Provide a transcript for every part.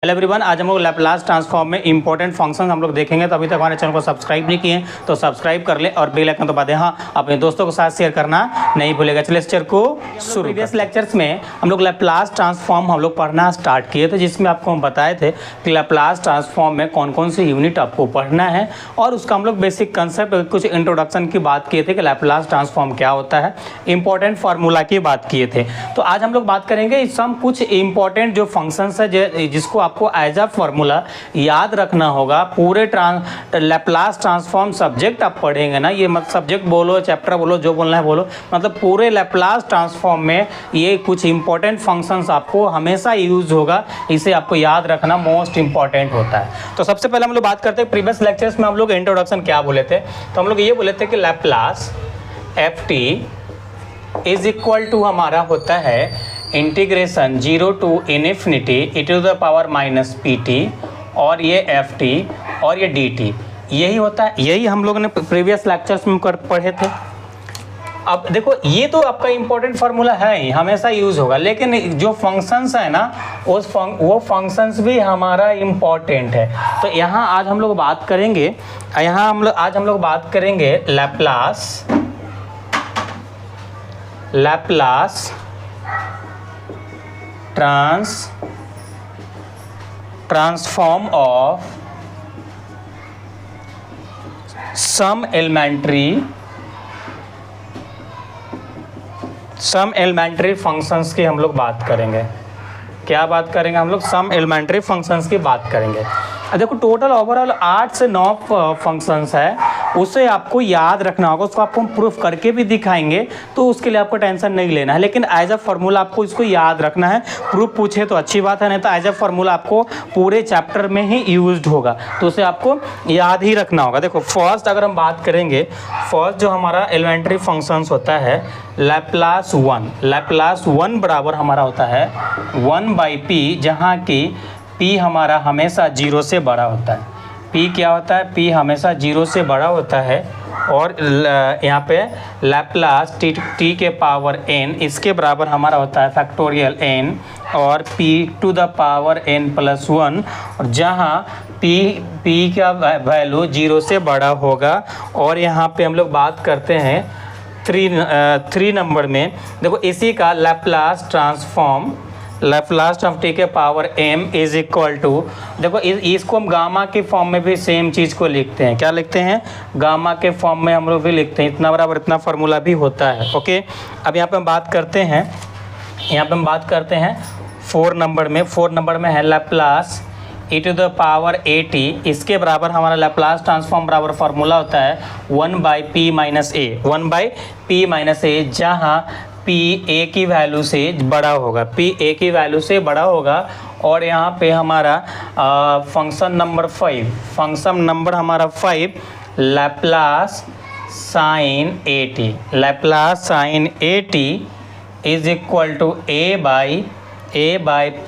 Hello everyone, आज हम लोग लैपलास ट्रांसफॉर्म में इंपॉर्टेंट फंक्शन हम लोग देखेंगे। तो अभी तक हमारे चैनल को सब्सक्राइब नहीं किए तो सब्सक्राइब कर ले और बेल आइकन दबा दें। हाँ, अपने दोस्तों के साथ शेयर करना नहीं भूलेगा। चलिए लेक्चर को शुरू। प्रीवियस लेक्चर्स में हम लोग लैपलास ट्रांसफॉर्म हम लोग पढ़ना स्टार्ट किए थे, जिसमें आपको हम बताए थे कि लैपलास ट्रांसफॉर्म में कौन कौन सी यूनिट आपको पढ़ना है और उसका हम लोग बेसिक कंसेप्ट कुछ इंट्रोडक्शन की बात किए थे कि लैपलास ट्रांसफॉर्म क्या होता है, इंपॉर्टेंट फार्मूला की बात किए थे। तो आज हम लोग बात करेंगे सम कुछ इंपॉर्टेंट जो फंक्शंस है जिसको आपको एज अ फार्मूला याद रखना होगा। पूरे लैपलास ट्रांसफॉर्म सब्जेक्ट आप पढ़ेंगे ना, ये मत सब्जेक्ट बोलो, चैप्टर बोलो, जो बोलना है बोलो, मतलब पूरे लैपलास ट्रांसफॉर्म में ये कुछ इंपॉर्टेंट फंक्शंस आपको हमेशा यूज होगा। इसे आपको याद रखना मोस्ट इंपॉर्टेंट होता है। तो सबसे पहले हम लोग बात करते हैं प्रीवियस लेक्चर्स में हम लोग इंट्रोडक्शन क्या बोले थे। तो हम लोग ये बोले थे कि Laplace f t is equal to हमारा होता है integration 0 to infinity e to the power minus p t, और ये एफ टी और ये डी टी यही होता है। यही हम लोगों ने प्रीवियस लेक्चर्स में पढ़े थे। अब देखो, ये तो आपका इंपॉर्टेंट फार्मूला है ही, हमेशा यूज होगा, लेकिन जो फंक्शंस है ना वो फंक्शंस भी हमारा इंपॉर्टेंट है। तो यहाँ आज हम लोग बात करेंगे, आज हम लोग बात करेंगे Laplace transform of some elementary functions की हम लोग बात करेंगे। क्या बात करेंगे हम लोग? सम एलिमेंट्री फंक्शंस की बात करेंगे। देखो, टोटल ओवरऑल 8 से 9 फंक्शंस है, उसे आपको याद रखना होगा। उसको आपको हम प्रूफ करके भी दिखाएंगे, तो उसके लिए आपको टेंशन नहीं लेना है, लेकिन एज अ फार्मूला आपको इसको याद रखना है। प्रूफ पूछे तो अच्छी बात है, नहीं तो एज अ फार्मूला आपको पूरे चैप्टर में ही यूज्ड होगा, तो उसे आपको याद ही रखना होगा। देखो, फर्स्ट अगर हम बात करेंगे, फर्स्ट जो हमारा एलिमेंट्री फंक्शंस होता है लैपलास वन बराबर हमारा होता है 1/p, जहाँ की p हमारा हमेशा 0 से बड़ा होता है। p क्या होता है? p हमेशा 0 से बड़ा होता है। और यहाँ पे लैपलास t के पावर n, इसके बराबर हमारा होता है फैक्टोरियल n और p to the power n plus 1, और जहाँ p का वैल्यू 0 से बड़ा होगा। और यहाँ पे हम लोग बात करते हैं 3 नंबर में। देखो, इसी का लैपलास ट्रांसफॉर्म टी के power m is equal to, देखो इसको हम गामा के फॉर्म में भी सेम चीज़ को लिखते हैं। क्या लिखते हैं? गामा के फॉर्म में हम लोग भी लिखते हैं। इतना बराबर इतना फार्मूला भी होता है। ओके, अब यहाँ पे हम बात करते हैं 4 नंबर में है Laplace e to the power at, इसके बराबर हमारा लैपलास ट्रांसफॉर्म बराबर फार्मूला होता है 1/p माइनस a, जहाँ p a की वैल्यू से बड़ा होगा। और यहाँ पे हमारा फंक्शन नंबर हमारा 5 Laplace sine at is equal to a by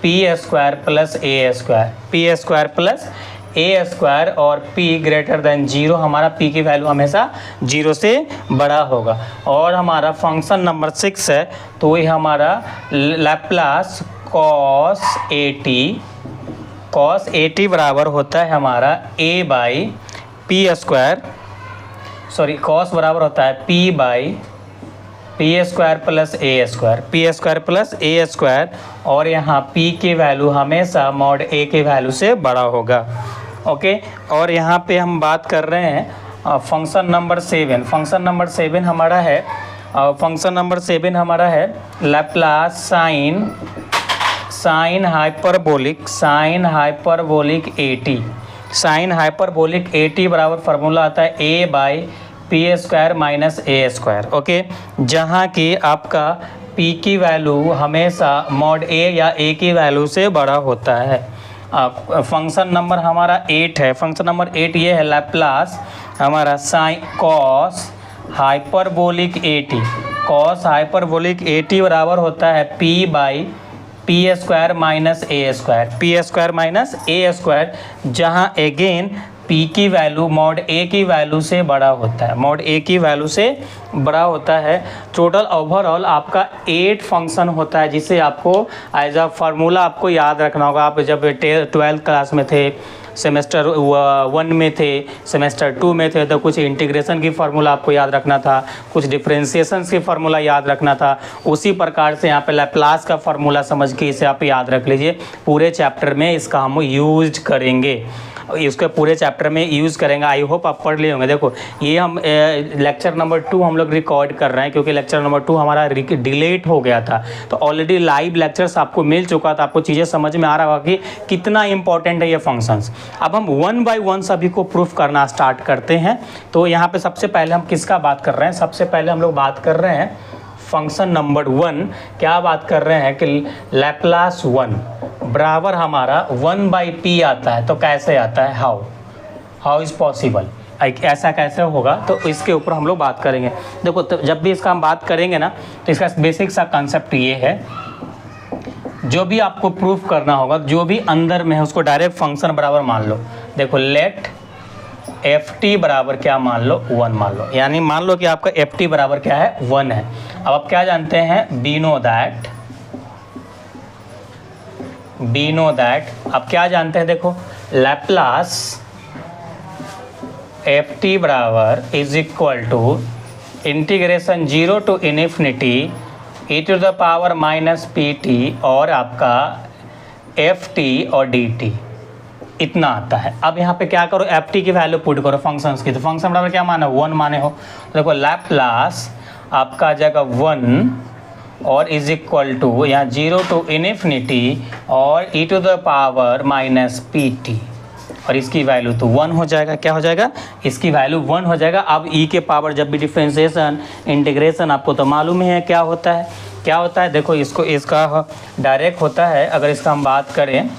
p square plus a square, और p ग्रेटर देन 0, हमारा p की वैल्यू हमेशा 0 से बड़ा होगा। और हमारा फंक्शन नंबर 6 है, तो ये हमारा लैपलास कॉस at बराबर होता है हमारा a by p square, cos बराबर होता है p by p square plus a square, और यहाँ p की वैल्यू हमेशा मॉड a की वैल्यू से बड़ा होगा। ओके, और यहाँ पे हम बात कर रहे हैं फंक्शन नंबर 7 हमारा है लैपलास साइन हाइपरबोलिक at बराबर फार्मूला आता है a by p square minus A square. Okay, जहाँ की आपका p की वैल्यू हमेशा मॉड a या a की वैल्यू से बड़ा होता है। फंक्शन नंबर हमारा 8 है। फंक्शन नंबर 8 ये है लैपलास हमारा कॉस हाइपरबोलिक at बराबर होता है p by p square minus A square, जहाँ अगेन पी की वैल्यू मॉड ए की वैल्यू से बड़ा होता है, मॉड ए की वैल्यू से बड़ा होता है। टोटल ओवरऑल आपका 8 फंक्शन होता है, जिसे आपको एज अ फार्मूला आपको याद रखना होगा। आप जब 12th क्लास में थे, सेमेस्टर 1 में थे, सेमेस्टर 2 में थे, तो कुछ इंटीग्रेशन की फार्मूला आपको याद रखना था, कुछ डिफरेंशिएशन की फार्मूला याद रखना था। उसी प्रकार से यहाँ पे लैप्लास का फार्मूला समझ के इसे आप याद रख लीजिए। पूरे चैप्टर में इसका हम यूज करेंगे, इसके पूरे चैप्टर में यूज़ करेंगे। आई होप आप पढ़ लिए होंगे। देखो ये हम लेक्चर नंबर 2 हम लोग रिकॉर्ड कर रहे हैं, क्योंकि लेक्चर नंबर 2 हमारा डिलेट हो गया था, तो ऑलरेडी लाइव लेक्चर्स आपको मिल चुका था। आपको चीज़ें समझ में आ रहा होगा कि कितना इंपॉर्टेंट है ये फंक्शंस। अब हम 1 बाय 1 सभी को प्रूफ करना स्टार्ट करते हैं। तो यहाँ पे सबसे पहले हम किसका बात कर रहे हैं? सबसे पहले हम लोग बात कर रहे हैं फंक्शन नंबर 1। क्या बात कर रहे हैं कि लैप्लास 1 बराबर हमारा 1 बाई पी आता है। तो कैसे आता है? हाउ इज़ पॉसिबल, ऐसा कैसे होगा? तो इसके ऊपर हम लोग बात करेंगे। देखो तो जब भी इसका हम बात करेंगे ना, तो इसका बेसिक सा कंसेप्ट ये है, जो भी आपको प्रूफ करना होगा, जो भी अंदर में है उसको डायरेक्ट फंक्शन बराबर मान लो। देखो लेट एफ टी बराबर क्या मान लो? 1 मान लो। यानी मान लो कि आपका एफ टी बराबर क्या है? 1 है। अब आप क्या जानते हैं? बी नो दैट आप क्या जानते हैं? देखो लैप्लास एफ टी बराबर is equal to integration 0 to infinity e to the power minus p t और आपका एफ टी और डी टी, इतना आता है। अब यहाँ पे क्या करो? एफ टी की वैल्यू पुट करो फंक्शंस की। तो फंक्शन बराबर क्या माने? 1 माने हो। तो देखो लैप्लास आपका आ जाएगा 1 और इज इक्वल टू यहाँ 0 टू इन्फिनिटी और e to the power minus p t, और इसकी वैल्यू तो 1 हो जाएगा। क्या हो जाएगा? इसकी वैल्यू 1 हो जाएगा। अब e के पावर जब भी डिफरेंशिएशन इंटीग्रेशन आपको तो मालूम ही है क्या होता है। क्या होता है? देखो इसका डायरेक्ट होता है। अगर इसका हम बात करें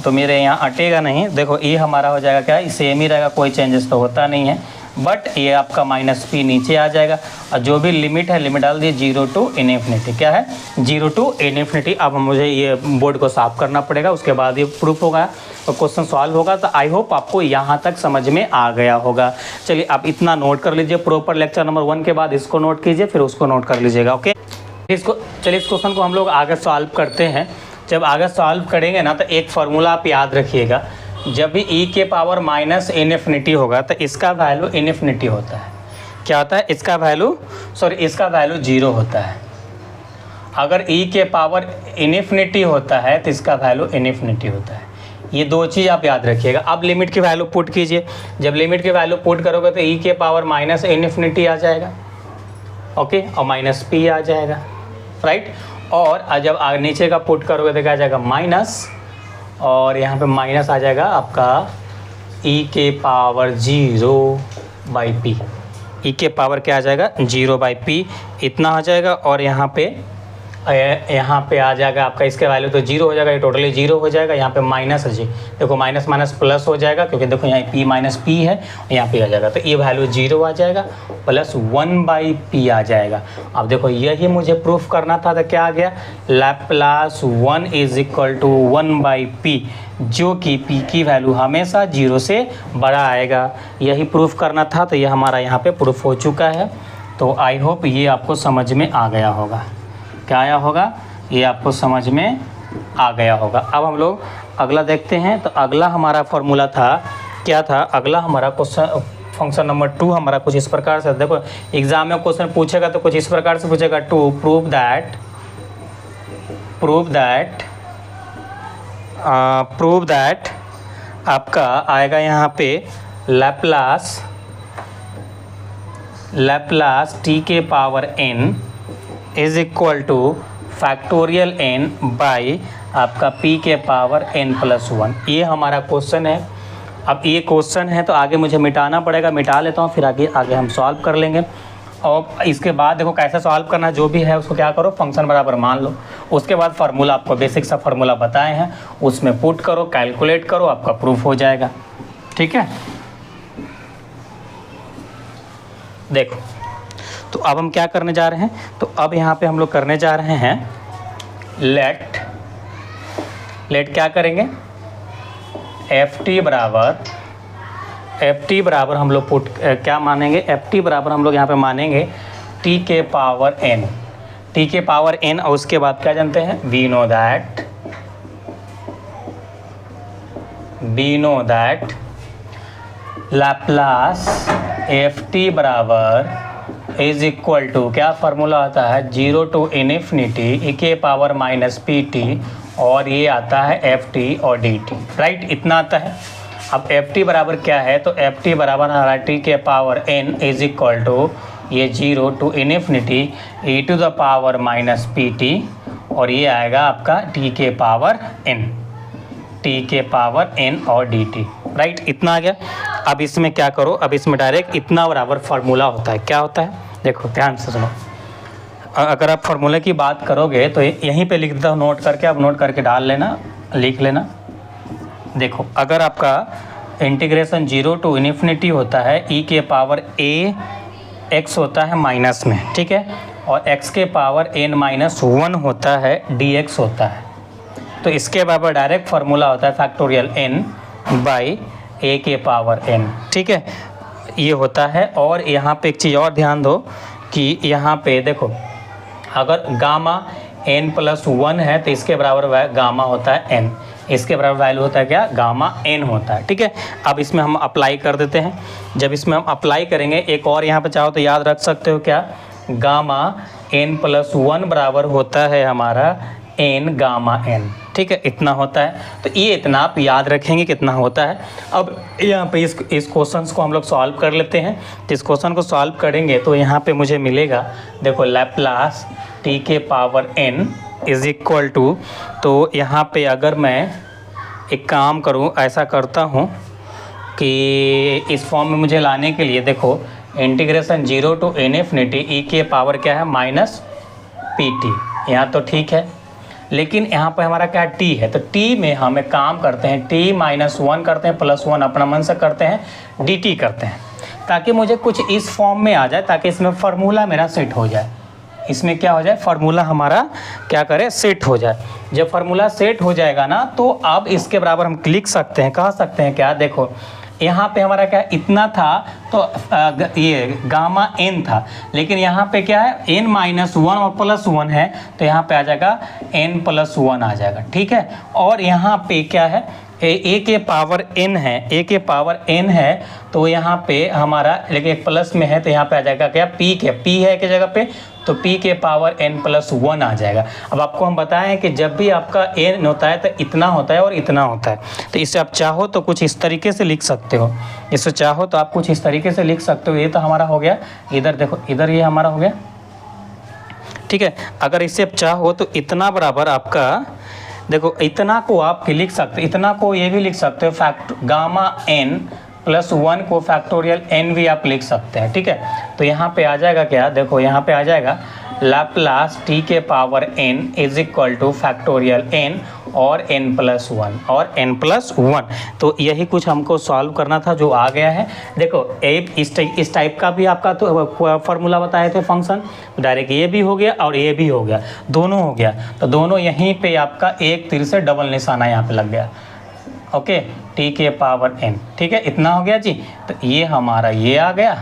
तो मेरे यहाँ अटेगा नहीं। देखो ये हमारा हो जाएगा क्या? सेम ही रहेगा, कोई चेंजेस तो होता नहीं है, बट ये आपका माइनस पी नीचे आ जाएगा। और जो भी लिमिट है, लिमिट डाल दिए 0 टू इन्फिनिटी। क्या है? 0 टू इन्फिनिटी। अब मुझे ये बोर्ड को साफ करना पड़ेगा, उसके बाद ये प्रूफ होगा और क्वेश्चन सॉल्व होगा। तो आई होप आपको यहाँ तक समझ में आ गया होगा। चलिए आप इतना नोट कर लीजिए। प्रॉपर लेक्चर नंबर 1 के बाद इसको नोट कीजिए, फिर उसको नोट कर लीजिएगा। ओके, चलिए इस क्वेश्चन को हम लोग आगे सॉल्व करते हैं। जब आगे सॉल्व करेंगे ना, तो एक फार्मूला आप याद रखिएगा। जब भी e के पावर माइनस इन्फिनिटी होगा तो इसका वैल्यू इन्फिनिटी होता है। क्या होता है? इसका वैल्यू 0 होता है। अगर e के पावर इन्फिनिटी होता है तो इसका वैल्यू इन्फिनिटी होता है। ये दो चीज़ आप याद रखिएगा। अब लिमिट की वैल्यू पुट कीजिए। जब लिमिट की वैल्यू पुट करोगे तो e के पावर माइनस इन्फिनिटी आ जाएगा, ओके, और माइनस पी आ जाएगा, राइट। और जब नीचे का पुट करोगे तो क्या आ जाएगा? माइनस, और यहाँ पे माइनस आ जाएगा आपका e के पावर 0 बाई पी। e के पावर क्या आ जाएगा? 0 बाई पी, इतना आ जाएगा। और यहाँ पे आ जाएगा आपका, इसके वैल्यू तो 0 हो जाएगा, ये टोटली 0 हो जाएगा। यहाँ पे माइनस है जी, देखो माइनस माइनस प्लस हो जाएगा, क्योंकि देखो यहाँ p माइनस पी है, यहाँ पे आ जाएगा। तो ये वैल्यू 0 आ जाएगा, प्लस 1 बाई पी आ जाएगा। अब देखो यही मुझे प्रूफ करना था, तो क्या आ गया? Laplace 1 is equal to 1 by p, जो कि p की वैल्यू हमेशा 0 से बड़ा आएगा। यही प्रूफ करना था, तो ये हमारा यहाँ पे प्रूफ हो चुका है। तो आई होप ये आपको समझ में आ गया होगा। क्या आया होगा? ये आपको समझ में आ गया होगा। अब हम लोग अगला देखते हैं। तो अगला हमारा फॉर्मूला था, क्या था? अगला हमारा क्वेश्चन फंक्शन नंबर 2 हमारा कुछ इस प्रकार से। देखो एग्जाम में क्वेश्चन पूछेगा तो कुछ इस प्रकार से पूछेगा, टू प्रूव दैट आपका आएगा यहाँ पे लैप्लास टी के power n is equal two factorial n by आपका p के पावर n प्लस 1। ये हमारा क्वेश्चन है। अब ये क्वेश्चन है तो आगे मुझे मिटाना पड़ेगा, मिटा लेता हूँ, फिर आगे हम सॉल्व कर लेंगे। और इसके बाद देखो कैसे सॉल्व करना, जो भी है उसको क्या करो? फंक्शन बराबर मान लो। उसके बाद फार्मूला, आपको बेसिक सा फार्मूला बताए हैं, उसमें पुट करो, कैलकुलेट करो, आपका प्रूफ हो जाएगा। ठीक है, देखो तो अब हम क्या करने जा रहे हैं? तो अब यहाँ पे हम लोग करने जा रहे हैं लेट क्या करेंगे? एफ टी बराबर एफ टी बराबर हम लोग पुट क्या मानेंगे, एफ टी बराबर हम लोग यहाँ पे मानेंगे टी के पावर एन, टी के पावर एन, और उसके बाद क्या जानते हैं, we know that Laplace f t बराबर इज इक्वल टू, क्या फार्मूला आता है, 0 टू इन्फिनिटी ई के पावर माइनस पी टी, और ये आता है एफ टी और डी टी, राइट, इतना आता है। अब एफ टी बराबर क्या है, तो एफ टी बराबर हमारा टी के power n is equal to ये 0 to infinity e to the power minus p t, और ये आएगा आपका टी के पावर एन, टी के पावर एन और डी टी, राइट, इतना आ गया। अब इसमें क्या करो, अब इसमें डायरेक्ट इतना बराबर फार्मूला होता है, क्या होता है, देखो ध्यान से सुनो। अगर आप फार्मूले की बात करोगे तो यहीं पे लिख देता हूँ नोट करके, आप नोट करके डाल लेना, लिख लेना। देखो अगर आपका इंटीग्रेशन 0 टू इन्फिनिटी होता है ई के पावर ए एक्स होता है माइनस में, ठीक है, और एक्स के पावर एन माइनस 1 होता है डी एक्स होता है, तो इसके बराबर डायरेक्ट फार्मूला होता है फैक्टोरियल एन बाई ए के पावर एन, ठीक है, ये होता है। और यहाँ पे एक चीज़ और ध्यान दो कि यहाँ पे देखो अगर गामा एन प्लस 1 है तो इसके बराबर गामा होता है एन, इसके बराबर वैल्यू होता है क्या, गामा एन होता है, ठीक है। अब इसमें हम अप्लाई कर देते हैं, जब इसमें हम अप्लाई करेंगे एक और यहाँ पे चाहो तो याद रख सकते हो क्या, गामा एन प्लस 1 बराबर होता है हमारा एन गामा एन, ठीक है, इतना होता है। तो ये इतना आप याद रखेंगे कितना होता है। अब यहाँ पे इस क्वेश्चन को हम लोग सॉल्व कर लेते हैं। तो इस क्वेश्चन को सॉल्व करेंगे तो यहाँ पे मुझे मिलेगा, देखो लैप्लास टी के power n is equal to, तो यहाँ पे अगर मैं एक काम करूँ, ऐसा करता हूँ कि इस फॉर्म में मुझे लाने के लिए देखो इंटीग्रेशन 0 टू इन्फिनिटी ई के पावर क्या है माइनस पी टी, यहाँ तो ठीक है, लेकिन यहाँ पर हमारा क्या टी है, तो टी में हम एक काम करते हैं, टी माइनस 1 करते हैं, प्लस 1 अपना मन से करते हैं, डी टी करते हैं, ताकि मुझे कुछ इस फॉर्म में आ जाए, ताकि इसमें फार्मूला मेरा सेट हो जाए, इसमें क्या हो जाए, फार्मूला हमारा क्या करे, सेट हो जाए। जब फार्मूला सेट हो जाएगा ना, तो अब इसके बराबर हम लिख सकते हैं, कह सकते हैं क्या, देखो यहाँ पे हमारा क्या इतना था, तो ये गामा एन था, लेकिन यहाँ पे क्या है एन माइनस 1 और प्लस 1 है, तो यहाँ पे आ जाएगा एन प्लस 1 आ जाएगा, ठीक है। और यहाँ पे क्या है, ए के पावर एन है, ए के पावर एन है, तो यहाँ पे हमारा लेकिन एक प्लस में है, तो यहाँ पे आ जाएगा क्या, पी के, पी है के जगह पे, तो p के पावर n प्लस 1 आ जाएगा। अब आपको हम बताएं कि जब भी आपका n होता है तो इतना होता है और इतना होता है, तो इसे आप चाहो तो कुछ इस तरीके से लिख सकते हो, इसे चाहो तो आप कुछ इस तरीके से लिख सकते हो। ये तो हमारा हो गया, इधर देखो, इधर ये हमारा हो गया, ठीक है। अगर इसे आप चाहो तो इतना बराबर आपका, देखो इतना को आप लिख सकते, इतना को ये भी लिख सकते हो, फैक्ट गामा n प्लस 1 को फैक्टोरियल n भी आप लिख सकते हैं, ठीक है। तो यहाँ पे आ जाएगा क्या, देखो यहाँ पे आ जाएगा लैप्लास टी के power n is equal two factorial n और n प्लस 1 और n प्लस 1। तो यही कुछ हमको सॉल्व करना था जो आ गया है। देखो इस टाइप का भी आपका तो फार्मूला बताए थे फंक्शन, डायरेक्ट ये भी हो गया और ये भी हो गया, दोनों हो गया, तो दोनों यहीं पे आपका एक तीर से डबल निशाना यहाँ पे लग गया, ओके, टी के पावर n, ठीक है, इतना हो गया जी। तो ये हमारा ये आ गया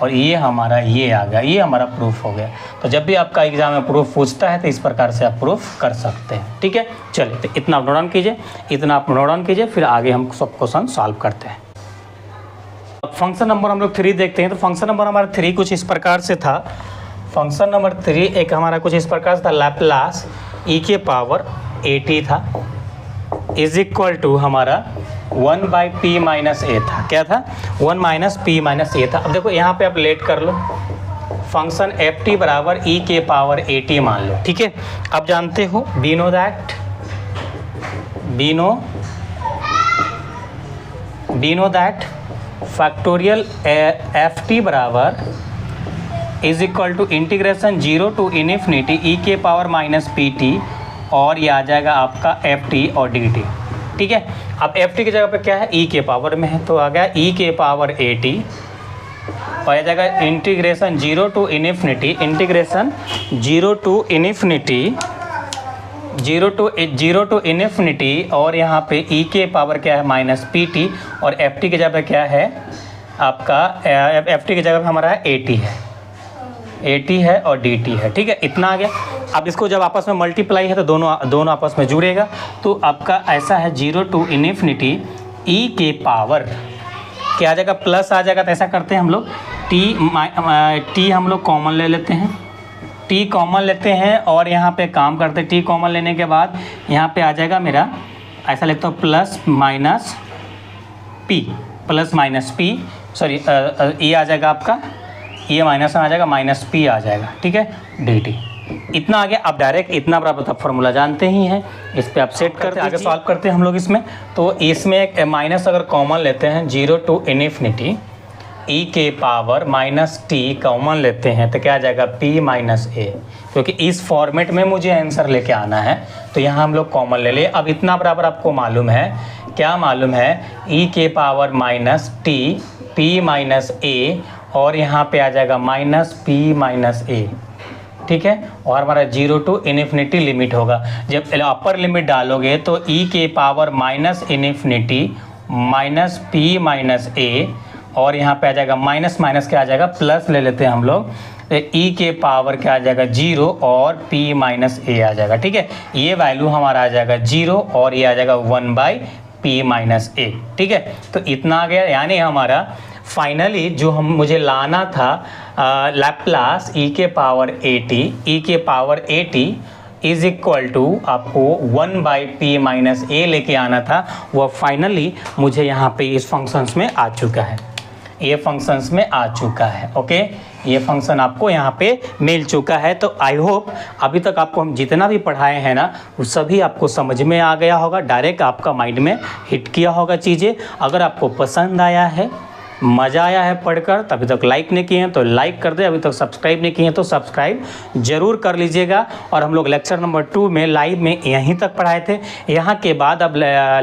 और ये हमारा ये आ गया, ये हमारा प्रूफ हो गया। तो जब भी आपका एग्जाम में प्रूफ पूछता है तो इस प्रकार से आप प्रूफ कर सकते हैं, ठीक है। चलिए तो इतना आप नोट डाउन कीजिए, इतना आप नोट डाउन कीजिए, फिर आगे हम सब क्वेश्चन सॉल्व करते हैं। फंक्शन नंबर हम लोग 3 देखते हैं। तो फंक्शन नंबर हमारा 3 कुछ इस प्रकार से था। फंक्शन नंबर 3 एक हमारा कुछ इस प्रकार से था, लैप्लास ई के पावर at था इज इक्वल टू हमारा 1 बाई पी माइनस ए था, क्या था, 1 माइनस पी माइनस ए था। अब देखो यहाँ पे आप लेट कर लो, फंक्शन एफ टी बराबर ई के पावर ए टी मान लो, ठीक है। अब जानते हो we know that factorial f t बराबर is equal to integration 0 to infinity e के पावर माइनस पी टी, और ये आ जाएगा आपका एफ टी और डी टी, ठीक है। अब एफ टी की जगह पे क्या है, ई के पावर में है, तो आ गया ई के पावर ए टी, और आ जाएगा integration 0 to infinity, integration 0 to infinity zero to infinity और यहाँ पे e के पावर क्या है माइनस पी टी, और एफ टी की जगह पे क्या है आपका, एफ टी की जगह पे हमारा ए टी है और डी टी है। ठीक है, इतना आ गया। अब इसको जब आपस में मल्टीप्लाई है तो दोनों आपस में जुड़ेगा, तो आपका ऐसा है 0 टू इन्फिनिटी ई के पावर क्या आ जाएगा, प्लस आ जाएगा। तो ऐसा करते हैं हम लोग, टी हम लोग कॉमन ले लेते हैं, टी कॉमन लेते हैं और यहाँ पे काम करते हैं। टी कॉमन लेने के बाद यहाँ पे आ जाएगा मेरा, ऐसा लिखता हूँ प्लस माइनस पी, सॉरी ये आ जाएगा आपका, ये माइनस में आ जाएगा, माइनस पी आ जाएगा। ठीक है, डी टी इतना आ गया। अब डायरेक्ट इतना बराबर फॉर्मूला जानते ही हैं, इस पे आप सेट करते हैं, आगे सॉल्व करते हैं हम लोग इसमें। तो इसमें एक माइनस अगर कॉमन लेते हैं, 0 टू इन्फिनिटी ई के पावर माइनस टी कॉमन लेते हैं तो क्या आ जाएगा पी माइनस ए, क्योंकि इस फॉर्मेट में मुझे आंसर लेके आना है तो यहाँ हम लोग कॉमन ले लिए। अब इतना बराबर आपको मालूम है, क्या मालूम है, ई के power minus t p minus a, और यहाँ पे आ जाएगा माइनस पी माइनस ए। ठीक है, और हमारा 0 टू इन्फिनिटी लिमिट होगा। जब अपर लिमिट डालोगे तो ई के power minus infinity minus p minus a, और यहाँ पे आ जाएगा माइनस माइनस क्या आ जाएगा, प्लस ले लेते हैं हम लोग, तो ई के पावर क्या आ जाएगा 0 और p माइनस ए आ जाएगा। ठीक है, ये वैल्यू हमारा आ जाएगा 0 और ये आ जाएगा 1/p माइनस ए। ठीक है, तो इतना आ गया। यानी हमारा फाइनली जो मुझे लाना था लैप्लास e के पावर 80 इज इक्वल टू आपको 1/p माइनस ए लेके आना था, वो फाइनली मुझे यहाँ पे इस फंक्शंस में आ चुका है, ये फंक्शंस में आ चुका है। ओके, ये फंक्शन आपको यहाँ पे मिल चुका है। तो आई होप अभी तक आपको हम जितना भी पढ़ाए हैं ना वो सभी आपको समझ में आ गया होगा, डायरेक्ट आपका माइंड में हिट किया होगा चीज़ें। अगर आपको पसंद आया है, मज़ा आया है पढ़कर, तो अभी तक लाइक नहीं किए हैं तो लाइक कर दें, अभी तक सब्सक्राइब नहीं किए हैं तो सब्सक्राइब जरूर कर लीजिएगा। और हम लोग लेक्चर नंबर 2 में लाइव में यहीं तक पढ़ाए थे, यहाँ के बाद अब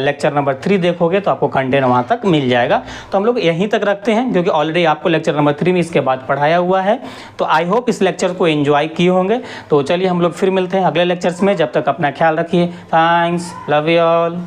लेक्चर नंबर 3 देखोगे तो आपको कंटेंट वहाँ तक मिल जाएगा। तो हम लोग यहीं तक रखते हैं क्योंकि ऑलरेडी आपको लेक्चर नंबर 3 में इसके बाद पढ़ाया हुआ है। तो आई होप इस लेक्चर को एंजॉय किए होंगे। तो चलिए हम लोग फिर मिलते हैं अगले लेक्चर्स में, जब तक अपना ख्याल रखिए। Thanks, love you all.